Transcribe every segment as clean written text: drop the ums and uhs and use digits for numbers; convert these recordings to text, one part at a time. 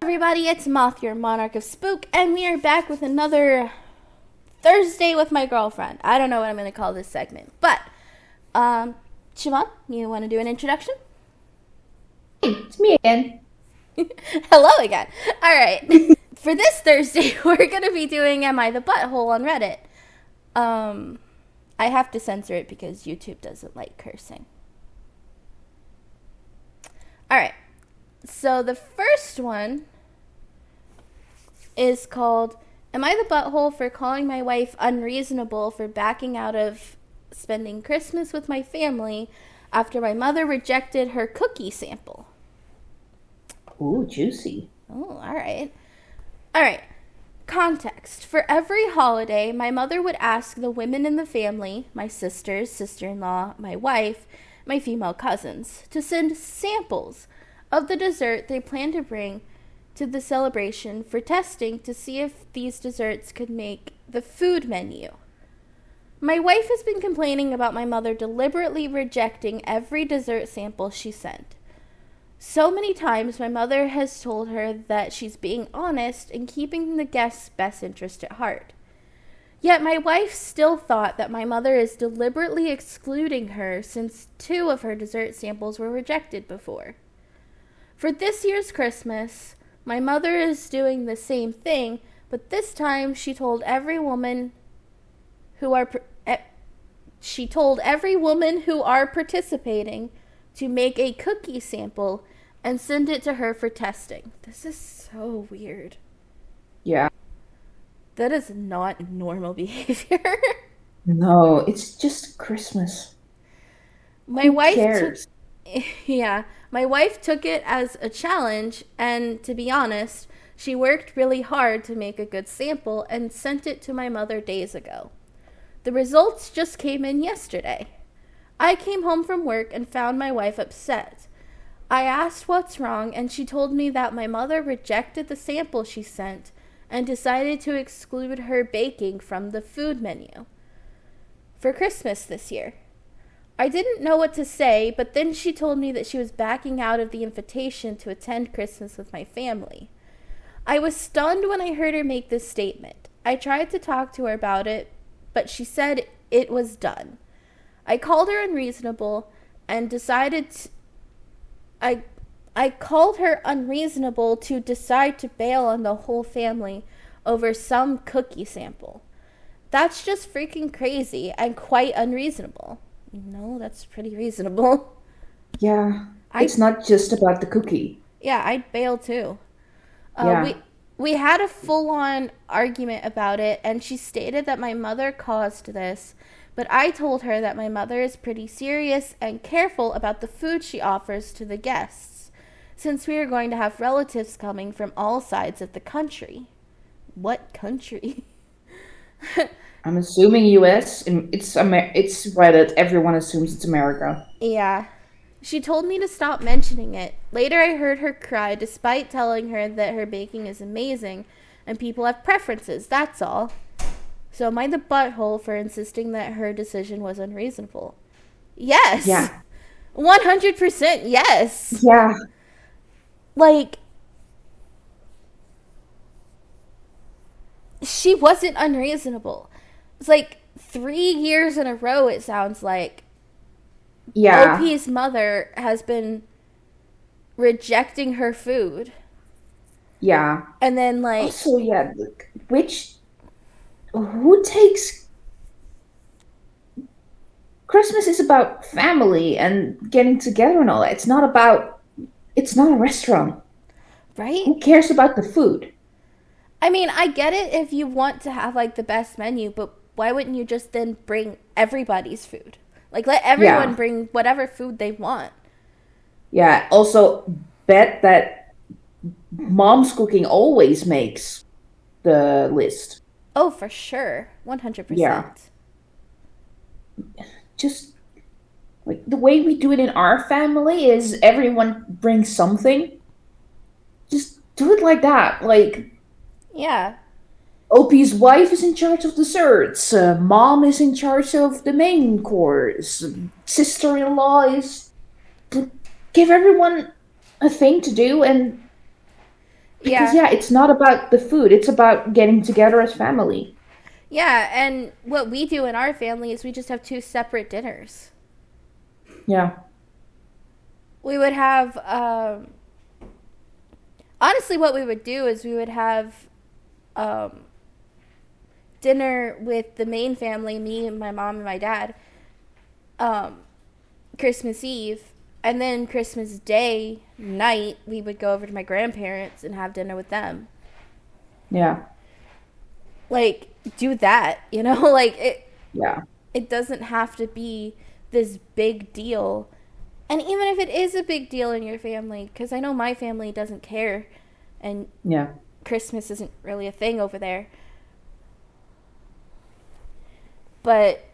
Everybody, it's Moth, your monarch of spook, and we are back with another Thursday with my girlfriend. I don't know what I'm going to call this segment, but Siobhan, you want to do an introduction? Hey, it's me again. Hello again. All right. For this Thursday, we're going to be doing Am I the Butthole on Reddit. I have to censor it because YouTube doesn't like cursing. All right. So the first one is called, Am I the Butthole for calling my wife unreasonable for backing out of spending Christmas with my family after my mother rejected her cookie sample? Ooh, juicy. Oh, all right. All right. Context. For every holiday, my mother would ask the women in the family, my sisters, sister-in-law, my wife, my female cousins, to send samples of the dessert they planned to bring to the celebration for testing to see if these desserts could make the food menu. My wife has been complaining about my mother deliberately rejecting every dessert sample she sent. So many times my mother has told her that she's being honest and keeping the guest's best interest at heart. Yet my wife still thought that my mother is deliberately excluding her since 2 of her dessert samples were rejected before. For this year's Christmas, my mother is doing the same thing, but this time she told every woman who are participating to make a cookie sample and send it to her for testing. This is so weird. Yeah. That is not normal behavior. No, it's just Christmas. My Who wife cares? my wife took it as a challenge, and to be honest, she worked really hard to make a good sample and sent it to my mother days ago. The results just came in yesterday. I came home from work and found my wife upset. I asked what's wrong, and she told me that my mother rejected the sample she sent and decided to exclude her baking from the food menu for Christmas this year. I didn't know what to say, but then she told me that she was backing out of the invitation to attend Christmas with my family. I was stunned when I heard her make this statement. I tried to talk to her about it, but she said it was done. I called her unreasonable and I called her unreasonable to decide to bail on the whole family over some cookie sample. That's just freaking crazy and quite unreasonable. No, that's pretty reasonable. Yeah. I It's not just about the cookie. Yeah, I'd bail too. Uh, Yeah. we we had a full-on argument about it, and she stated that my mother caused this, but I told her that my mother is pretty serious and careful about the food she offers to the guests, since we are going to have relatives coming from all sides of the country. What country? I'm assuming US, and it's Reddit. Everyone assumes it's America. Yeah. She told me to stop mentioning it. Later, I heard her cry despite telling her that her baking is amazing and people have preferences, that's all. So, am I the butthole for insisting that her decision was unreasonable? Yes! Yeah. 100% yes! Yeah. Like, she wasn't unreasonable. It's like 3 years in a row, it sounds like. Yeah. OP's mother has been rejecting her food. Yeah. And then, like, Also, yeah, look, who takes Christmas is about family and getting together and all that. It's not a restaurant. right? Who cares about the food? I mean, I get it if you want to have, like, the best menu, but why wouldn't you just then bring everybody's food? Like, let everyone Yeah. bring whatever food they want. Yeah. Also, bet that mom's cooking always makes the list. Oh, for sure. Yeah. 100%. Just like the way we do it in our family is everyone brings something. Just do it like that. Like Yeah. OP's wife is in charge of desserts. Mom is in charge of the main course. Sister-in-law is give everyone a thing to do and Because, Yeah. yeah, it's not about the food, it's about getting together as family. Yeah, and what we do in our family is we just have two separate dinners. Yeah. We would have, honestly, what we would do is we would have um, dinner with the main family, me and my mom and my dad, um, Christmas Eve. And then Christmas Day night, we would go over to my grandparents and have dinner with them. Yeah. Like, do that, you know? Like, Yeah. it doesn't have to be this big deal. And even if it is a big deal in your family, because I know my family doesn't care, and Yeah. Christmas isn't really a thing over there. But,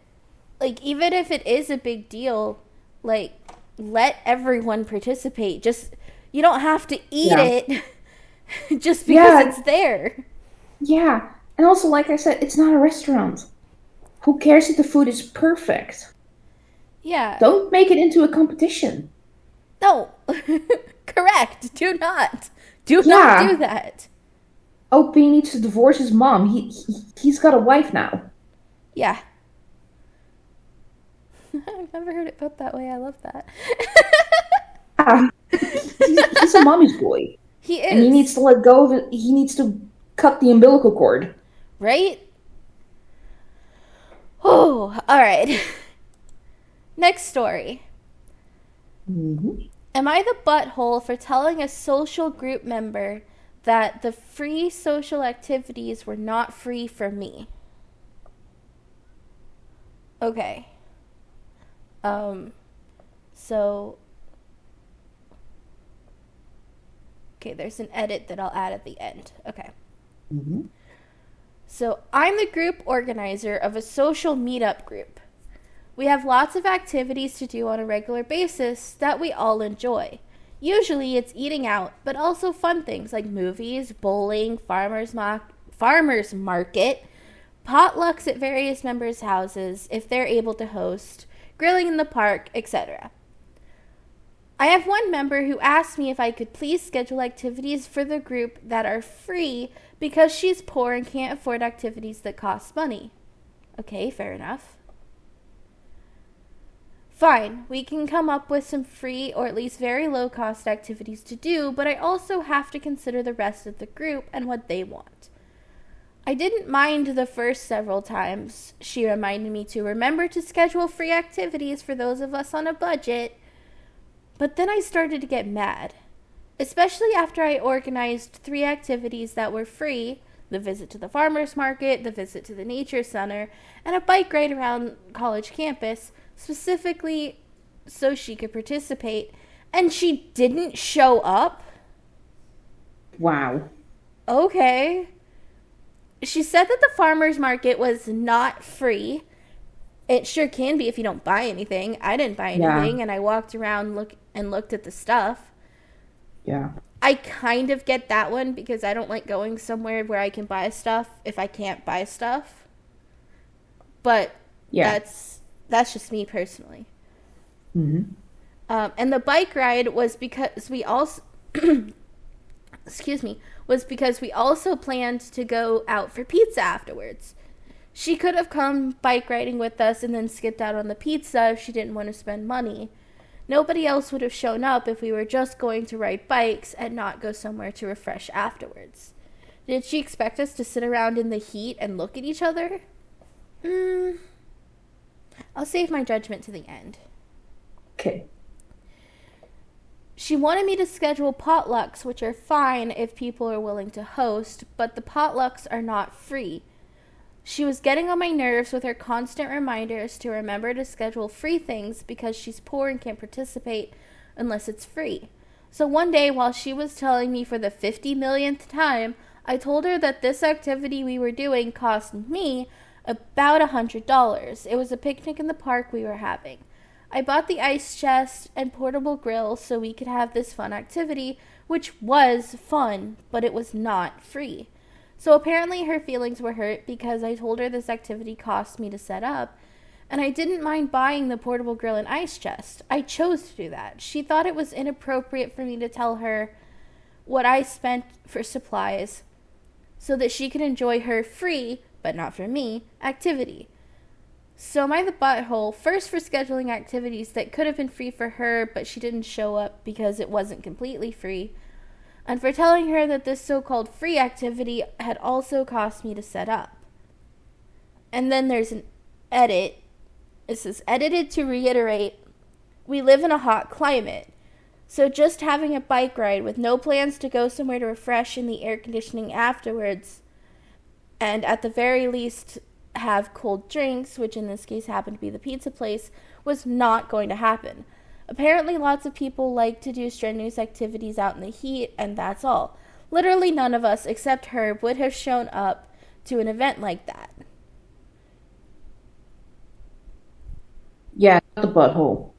like, even if it is a big deal, like, let everyone participate. Just, you don't have to eat Yeah. it just because Yeah. it's there. Yeah. And also, like I said, it's not a restaurant. Who cares if the food is perfect? Yeah. Don't make it into a competition. No. Correct. Do not. Do not do Yeah. that. Oh, P needs to divorce his mom. He's got a wife now. Yeah. I've never heard it put that way. I love that. Ah, he's a mommy's boy, He and he needs is. to let go of it. He needs to cut the umbilical cord. Right? Oh, all right. Next story. Hmm. Am I the butthole for telling a social group member that the free social activities were not free for me? Okay. Um, so, okay, there's an edit that I'll add at the end. Okay. Hmm. So, I'm the group organizer of a social meetup group. We have lots of activities to do on a regular basis that we all enjoy. Usually it's eating out, but also fun things like movies, bowling, farmers market, potlucks at various members' houses if they're able to host, grilling in the park, etc. I have one member who asked me if I could please schedule activities for the group that are free because she's poor and can't afford activities that cost money. Okay, fair enough. Fine, we can come up with some free or at least very low cost activities to do, but I also have to consider the rest of the group and what they want. I didn't mind the first several times she reminded me to remember to schedule free activities for those of us on a budget, but then I started to get mad, especially after I organized 3 activities that were free: the visit to the farmer's market, the visit to the nature center, and a bike ride around college campus, specifically so she could participate, and she didn't show up? Wow. Okay. She said that the farmer's market was not free. It sure can be if you don't buy anything. I didn't buy Yeah. anything, and I walked around looked at the stuff. Yeah. I kind of get that one because I don't like going somewhere where I can buy stuff if I can't buy stuff. But Yeah. that's just me personally. Hmm. And the bike ride was because we also excuse me, was because we also planned to go out for pizza afterwards. She could have come bike riding with us and then skipped out on the pizza if she didn't want to spend money. Nobody else would have shown up if we were just going to ride bikes and not go somewhere to refresh afterwards. Did she expect us to sit around in the heat and look at each other? I'll save my judgment to the end. Okay. She wanted me to schedule potlucks, which are fine if people are willing to host, but the potlucks are not free. She was getting on my nerves with her constant reminders to remember to schedule free things because she's poor and can't participate unless it's free. So one day, while she was telling me for the 50 millionth time, I told her that this activity we were doing cost me about $100. It was a picnic in the park we were having. I bought the ice chest and portable grill so we could have this fun activity, which was fun, but it was not free. So apparently her feelings were hurt because I told her this activity cost me to set up, and I didn't mind buying the portable grill and ice chest. I chose to do that. She thought it was inappropriate for me to tell her what I spent for supplies so that she could enjoy her free, but not for me, activity. So am I the butthole, first for scheduling activities that could have been free for her, but she didn't show up because it wasn't completely free, and for telling her that this so-called free activity had also cost me to set up. And then there's an edit. It says, edited to reiterate, we live in a hot climate. So just having a bike ride with no plans to go somewhere to refresh in the air conditioning afterwards, and at the very least have cold drinks, which in this case happened to be the pizza place, was not going to happen. Apparently lots of people like to do strenuous activities out in the heat, and that's all. Literally none of us, except her, would have shown up to an event like that. Yeah, not the butthole.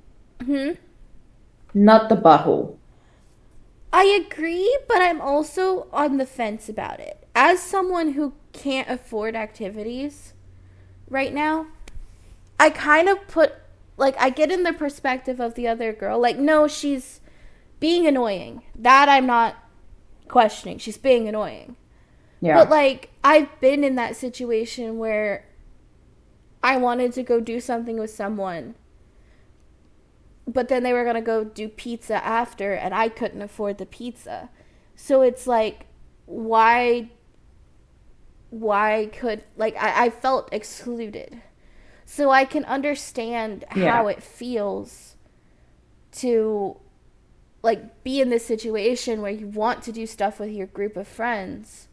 Not the butthole. I agree, but I'm also on the fence about it. As someone who can't afford activities right now, I kind of I get in the perspective of the other girl. Like, no, she's being annoying. That I'm not questioning. She's being annoying. Yeah. But, I've been in that situation where I wanted to go do something with someone, but then they were going to go do pizza after, and I couldn't afford the pizza. So it's like, why could, I felt excluded. So I can understand how it feels to, be in this situation where you want to do stuff with your group of friends,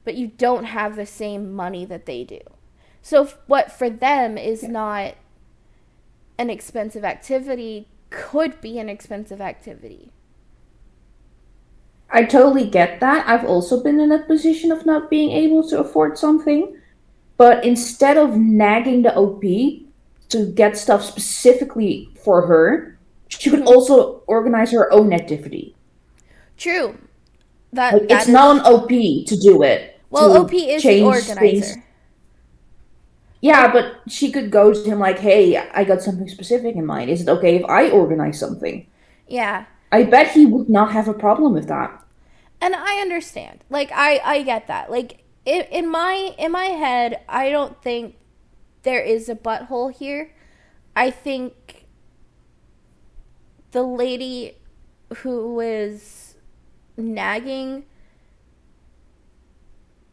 but you don't have the same money that they do. So what for them is not an expensive activity could be an expensive activity. I totally get that. I've also been in a position of not being able to afford something. But instead of nagging the OP to get stuff specifically for her, she could also organize her own activity. True. It's not an OP to do it. Well, OP is the organizer. Things. Yeah, but she could go to him like, hey, I got something specific in mind. Is it okay if I organize something? Yeah. I bet he would not have a problem with that. And I understand. I get that. In my head, I don't think there is a butthole here. I think the lady who is nagging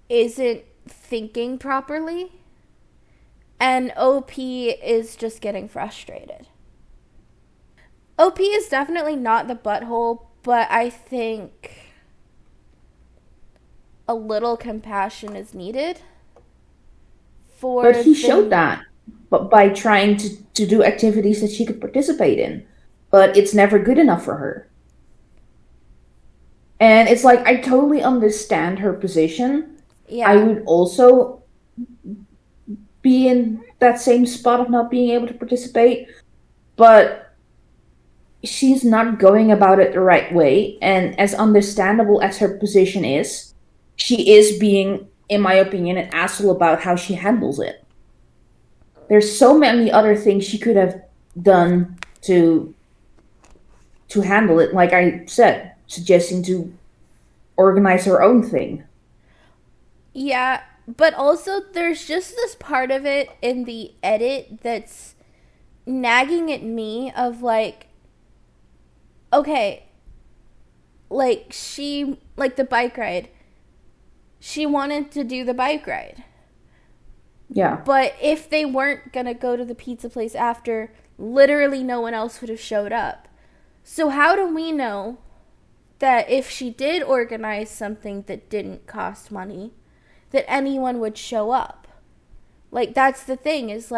isn't thinking properly. And OP is just getting frustrated. OP is definitely not the butthole, but I think a little compassion is needed. But he showed that by trying to do activities that she could participate in. But it's never good enough for her. And it's like, I totally understand her position. Yeah. I would also be in that same spot of not being able to participate, but she's not going about it the right way. And as understandable as her position is, she is being, in my opinion, an asshole about how she handles it. There's so many other things she could have done to handle it. Like I said, suggesting to organize her own thing. Yeah. But also, there's just this part of it in the edit that's nagging at me of okay, the bike ride. She wanted to do the bike ride. Yeah. But if they weren't going to go to the pizza place after, literally no one else would have showed up. So how do we know that if she did organize something that didn't cost money, that anyone would show up? That's the thing, is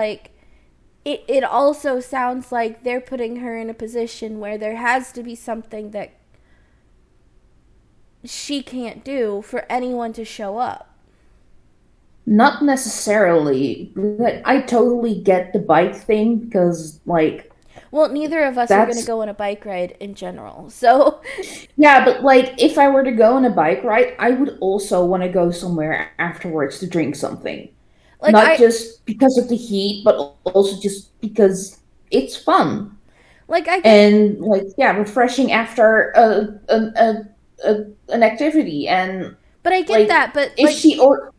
it also sounds like they're putting her in a position where there has to be something that she can't do for anyone to show up. Not necessarily. I totally get the bike thing because, well, neither of us are going to go on a bike ride in general, so... Yeah, but, if I were to go on a bike ride, I would also want to go somewhere afterwards to drink something. Not just because of the heat, but also just because it's fun. Refreshing after an activity, and But I get like that, but if like she or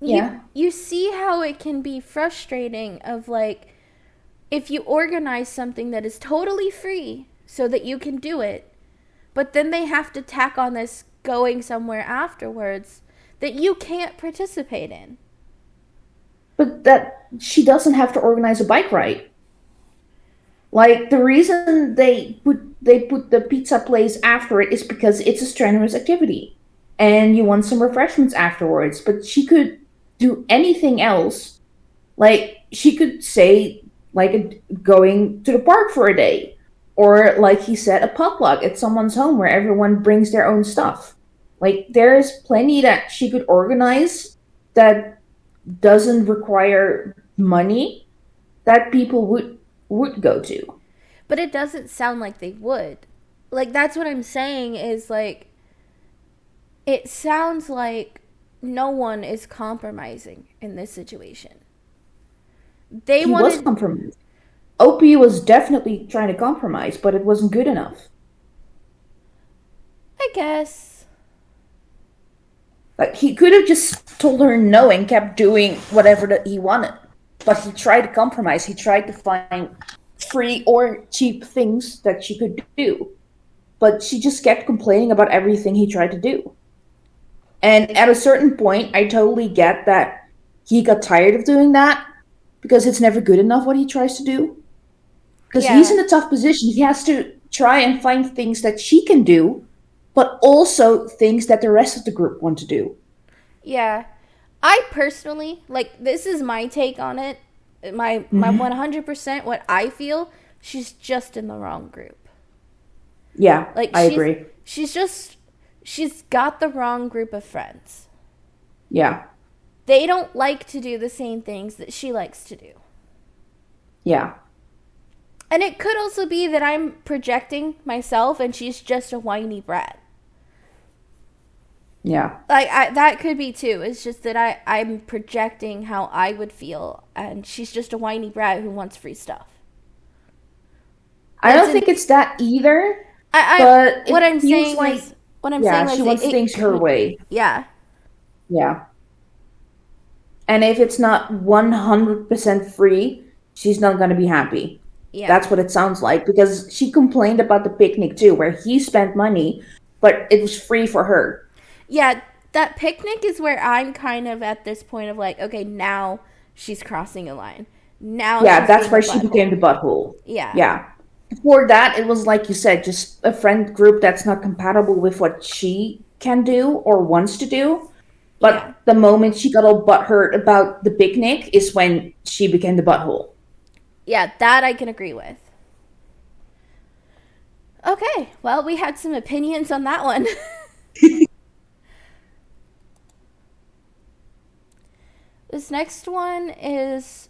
you yeah. you see how it can be frustrating of like if you organize something that is totally free so that you can do it, but then they have to tack on this going somewhere afterwards that you can't participate in. But that she doesn't have to organize a bike ride. Like the reason they put the pizza place after it is because it's a strenuous activity, and you want some refreshments afterwards. But she could do anything else. Like she could say going to the park for a day, or like he said, a potluck at someone's home where everyone brings their own stuff. Like there is plenty that she could organize that doesn't require money that people would go to. But it doesn't sound like they would. Like that's what I'm saying is like it sounds like no one is compromising in this situation. They He was wanted compromised. Opie was definitely trying to compromise, but it wasn't good enough. I guess. Like he could have just told her no and kept doing whatever that he wanted. But he tried to compromise. He tried to find free or cheap things that she could do. But she just kept complaining about everything he tried to do. And at a certain point, I totally get that he got tired of doing that because it's never good enough what he tries to do. Because he's Yeah. in a tough position. He has to try and find things that she can do, but also things that the rest of the group want to do. Yeah. I personally, like this is my take on it. My Hmm. 100% what I feel, she's just in the wrong group. Yeah, Like I agree. she's just she's got the wrong group of friends. Yeah, They don't like to do the same things that she likes to do. yeah. And it could also be that I'm projecting myself and she's just a whiny brat. Yeah. That could be too. It's just that I'm projecting how I would feel and she's just a whiny brat who wants free stuff. I That's don't think it's that either, but what it I'm feels saying like, is what I'm yeah, saying she is wants things her way. yeah. Yeah. And if it's not 100% free, she's not going to be happy. Yeah. That's what it sounds like because she complained about the picnic too, where he spent money, but it was free for her. Yeah, that picnic is where I'm kind of at this point of like, okay, now she's crossing a line. Now Yeah, she's that's being a where she became butthole. the butthole. Yeah. Yeah. Before that, it was like you said, just a friend group that's not compatible with what she can do or wants to do. Yeah. But the moment she got all butthurt about the picnic is when she became the butthole. Yeah, that I can agree with. Okay, well, we had some opinions on that one. This next one is: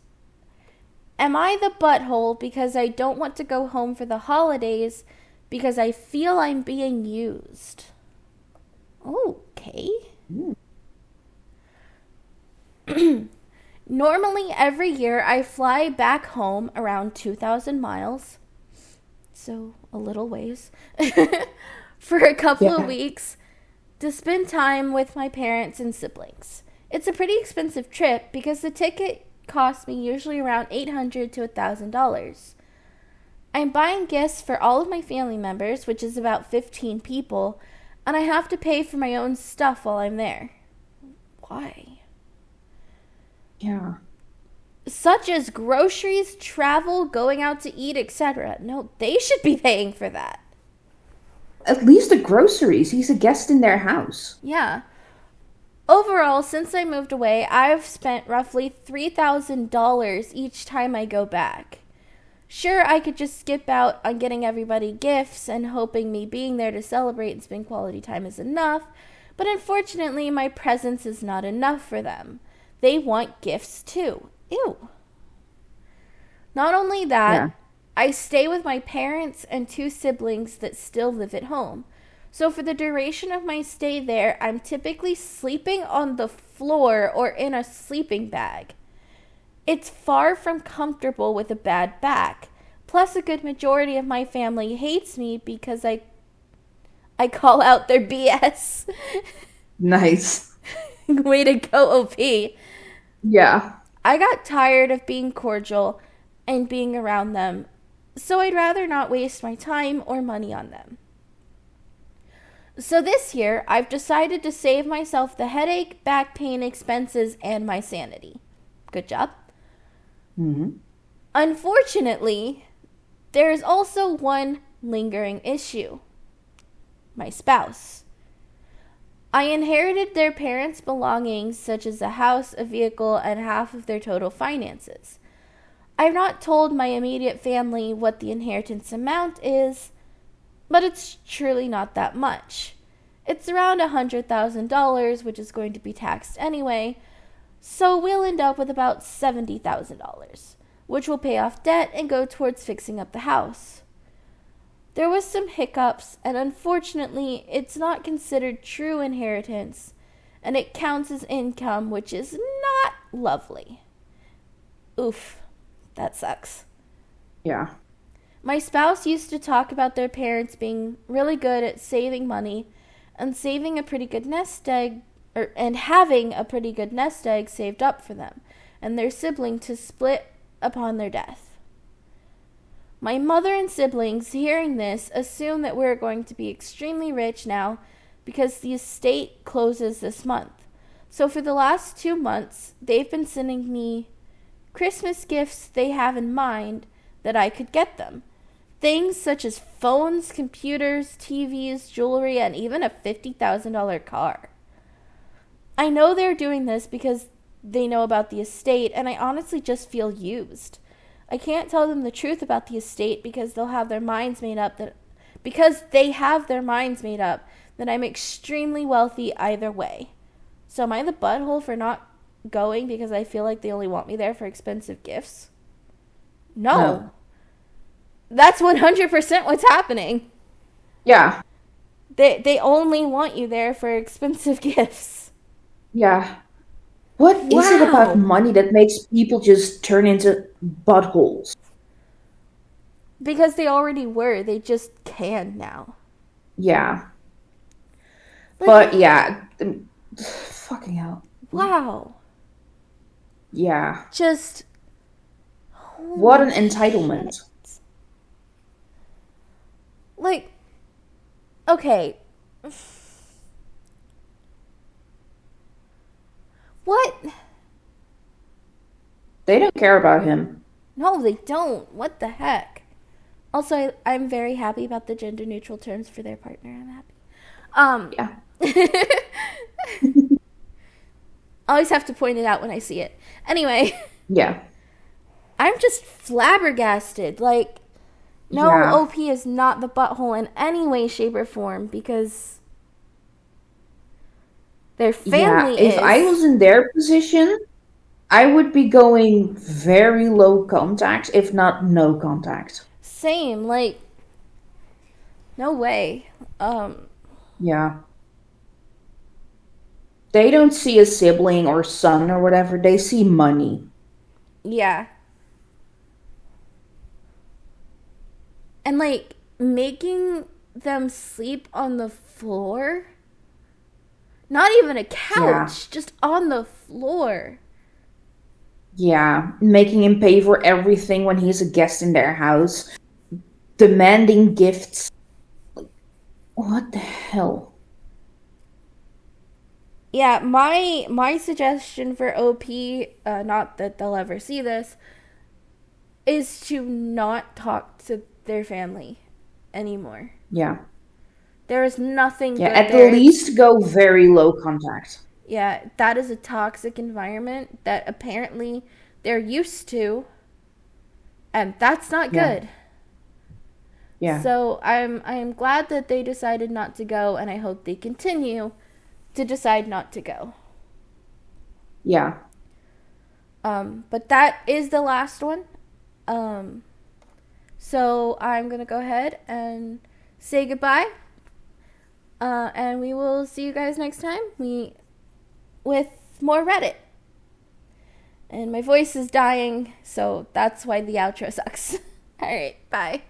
am I the butthole because I don't want to go home for the holidays because I feel I'm being used? Okay. Normally, every year I fly back home around 2,000 miles, so a little ways, for a couple of Yeah. weeks to spend time with my parents and siblings. It's a pretty expensive trip because the ticket costs me usually around $800 to $1,000. I'm buying gifts for all of my family members, which is about 15 people, and I have to pay for my own stuff while I'm there. Why? Yeah. Such as groceries, travel, going out to eat, etc. No, they should be paying for that. At least the groceries. He's a guest in their house. Yeah. Overall, since I moved away, I've spent roughly $3,000 each time I go back. Sure, I could just skip out on getting everybody gifts and hoping me being there to celebrate and spend quality time is enough, but unfortunately, my presence is not enough for them. They want gifts too. Ew. Not only that, Yeah. I stay with my parents and two siblings that still live at home. So for the duration of my stay there, I'm typically sleeping on the floor or in a sleeping bag. It's far from comfortable with a bad back. Plus, a good majority of my family hates me because I I call out their BS. Nice. Way to go, OP. Yeah. I got tired of being cordial and being around them, so I'd rather not waste my time or money on them. So this year, I've decided to save myself the headache, back pain, expenses, and my sanity. Good job. Mm-hmm. Unfortunately, there is also one lingering issue. My spouse. I inherited their parents' belongings such as a house, a vehicle, and half of their total finances. I've not told my immediate family what the inheritance amount is, but it's truly not that much. It's around $100,000, which is going to be taxed anyway, so we'll end up with about $70,000, which will pay off debt and go towards fixing up the house. There was some hiccups, and unfortunately, it's not considered true inheritance, and it counts as income, which is not lovely. Oof, that sucks. Yeah. My spouse used to talk about their parents being really good at saving money and saving a pretty good nest egg, and having a pretty good nest egg saved up for them and their sibling to split upon their death. My mother and siblings, hearing this, assume that we're going to be extremely rich now because the estate closes this month. So for the last 2 months, they've been sending me Christmas gifts they have in mind that I could get them. Things such as phones, computers, TVs, jewelry, and even a $50,000 car. I know they're doing this because they know about the estate, and I honestly just feel used. I can't tell them the truth about the estate because they have their minds made up that I'm extremely wealthy either way. So am I the butthole for not going because I feel like they only want me there for expensive gifts? No. That's 100% what's happening. Yeah. They only want you there for expensive gifts. Yeah. What is it about money that makes people just turn into buttholes? Because they already were. They just can now. Yeah. But yeah. Fucking hell. Wow. Yeah. Just. What an entitlement. Shit. Like. Okay. What? They don't care about him. No, they don't. What the heck? Also, I'm very happy about the gender neutral terms for their partner. I'm happy. Yeah. I always have to point it out when I see it. Anyway. Yeah. I'm just flabbergasted. Like, no, Yeah. OP is not the butthole in any way, shape, or form because their family is. If I was in their position, I would be going very low contact, if not no contact. Same, like, no way. Yeah. They don't see a sibling or son or whatever. They see money. Yeah. And, like, making them sleep on the floor? Not even a couch, just on the floor. Yeah. Making him pay for everything when he's a guest in their house. Demanding gifts. What the hell? Yeah, my suggestion for OP, not that they'll ever see this, is to not talk to their family anymore. Yeah. There is nothing good At there. the least go very low contact. Yeah, that is a toxic environment that apparently they're used to, and that's not good. Yeah. So I'm glad that they decided not to go, and I hope they continue to decide not to go. Yeah. But that is the last one. So I'm gonna go ahead and say goodbye. And we will see you guys next time. With more Reddit. And my voice is dying, so that's why the outro sucks. Alright, bye.